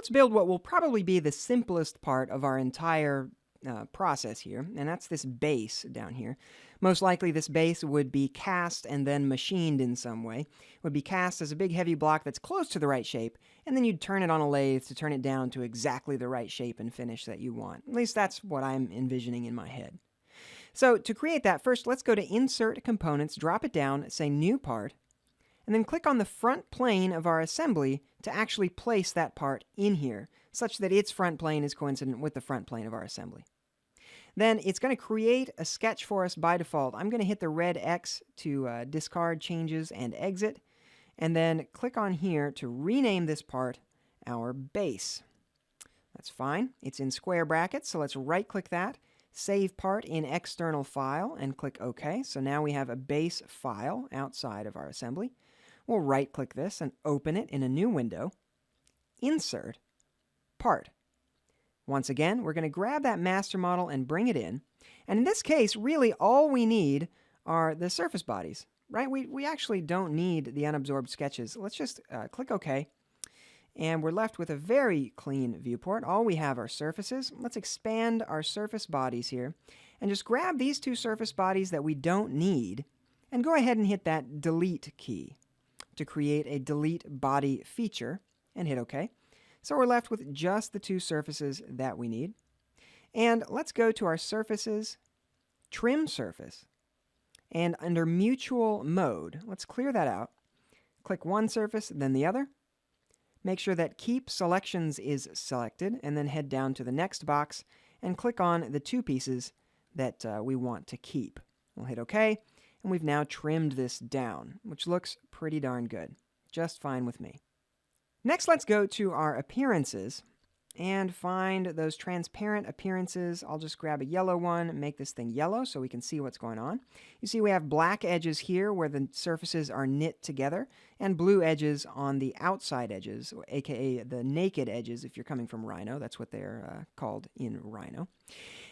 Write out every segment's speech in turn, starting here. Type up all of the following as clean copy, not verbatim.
let's build what will probably be the simplest part of our entire process here, and that's this base down here. Most likely this base would be cast and then machined in some way. It would be cast as a big heavy block that's close to the right shape, and then you'd turn it on a lathe to turn it down to exactly the right shape and finish that you want. At least that's what I'm envisioning in my head. So to create that, first let's go to Insert Components, drop it down, say New Part, and then click on the front plane of our assembly to actually place that part in here, such that its front plane is coincident with the front plane of our assembly. Then it's going to create a sketch for us by default. I'm going to hit the red X to discard changes and exit, and then click on here to rename this part our base. That's fine. It's in square brackets, so let's right-click that, save part in external file, and click OK. So now we have a base file outside of our assembly. We'll right-click this and open it in a new window. Insert, Part. Once again, we're going to grab that master model and bring it in. And in this case, really all we need are the surface bodies, right? We actually don't need the unabsorbed sketches. Let's just click OK. And we're left with a very clean viewport. All we have are surfaces. Let's expand our surface bodies here and just grab these two surface bodies that we don't need and go ahead and hit that Delete key to create a Delete Body feature and hit OK. So we're left with just the two surfaces that we need. And let's go to our Surfaces, Trim Surface, and under Mutual Mode, let's clear that out. Click one surface, then the other. Make sure that Keep Selections is selected, and then head down to the next box and click on the two pieces that we want to keep. We'll hit OK, and we've now trimmed this down, which looks pretty darn good. Just fine with me. Next, let's go to our appearances and find those transparent appearances. I'll just grab a yellow one and make this thing yellow so we can see what's going on. You see we have black edges here where the surfaces are knit together, and blue edges on the outside edges, aka the naked edges if you're coming from Rhino. That's what they're called in Rhino.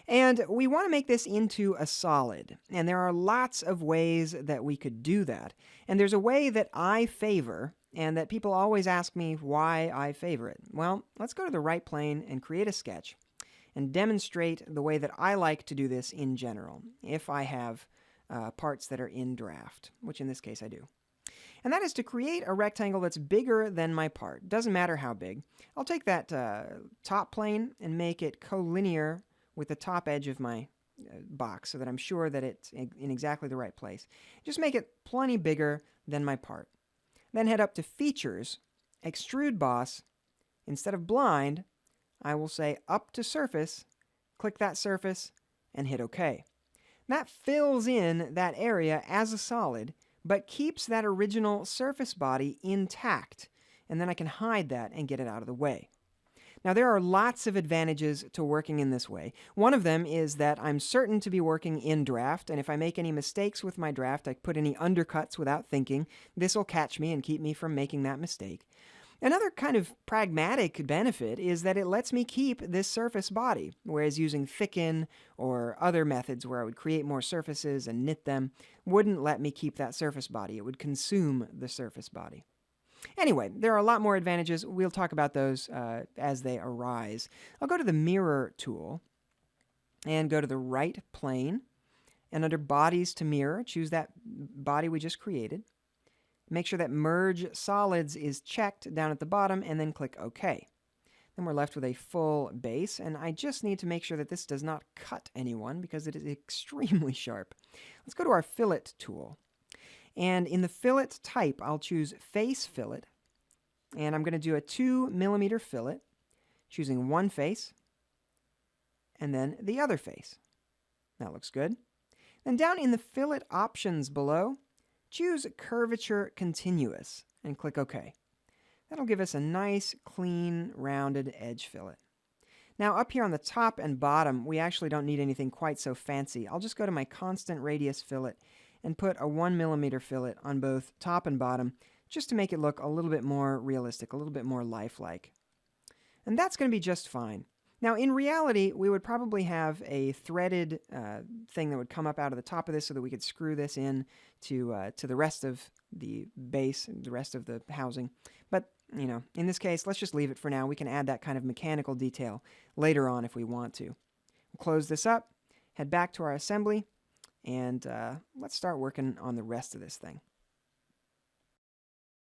And we want to make this into a solid, and there are lots of ways that we could do that. And there's a way that I favor, and that people always ask me why I favor it. Well, let's go to the right plane and create a sketch and demonstrate the way that I like to do this in general, if I have parts that are in draft, which in this case I do. And that is to create a rectangle that's bigger than my part. Doesn't matter how big. I'll take that top plane and make it collinear with the top edge of my box so that I'm sure that it's in exactly the right place. Just make it plenty bigger than my part. Then head up to Features, Extrude Boss. Instead of Blind, I will say Up to Surface, click that surface, and hit OK. That fills in that area as a solid, but keeps that original surface body intact, and then I can hide that and get it out of the way. Now, there are lots of advantages to working in this way. One of them is that I'm certain to be working in draft, and if I make any mistakes with my draft, I put any undercuts without thinking, this will catch me and keep me from making that mistake. Another kind of pragmatic benefit is that it lets me keep this surface body, whereas using thicken or other methods where I would create more surfaces and knit them wouldn't let me keep that surface body. It would consume the surface body. Anyway, there are a lot more advantages. We'll talk about those as they arise. I'll go to the Mirror tool and go to the right plane, and under Bodies to Mirror, choose that body we just created. Make sure that Merge Solids is checked down at the bottom, and then click OK. Then we're left with a full base, and I just need to make sure that this does not cut anyone because it is extremely sharp. Let's go to our Fillet tool. And in the fillet type, I'll choose Face Fillet, and I'm going to do a 2mm fillet, choosing one face, and then the other face. That looks good. Then down in the Fillet options below, choose Curvature Continuous, and click OK. That'll give us a nice, clean, rounded edge fillet. Now up here on the top and bottom, we actually don't need anything quite so fancy. I'll just go to my Constant Radius Fillet and put a 1mm fillet on both top and bottom just to make it look a little bit more realistic, a little bit more lifelike. And that's going to be just fine. Now in reality, we would probably have a threaded thing that would come up out of the top of this so that we could screw this in to the rest of the base, the rest of the housing. But you know, in this case, let's just leave it for now. We can add that kind of mechanical detail later on if we want to. We'll close this up, head back to our assembly, and let's start working on the rest of this thing.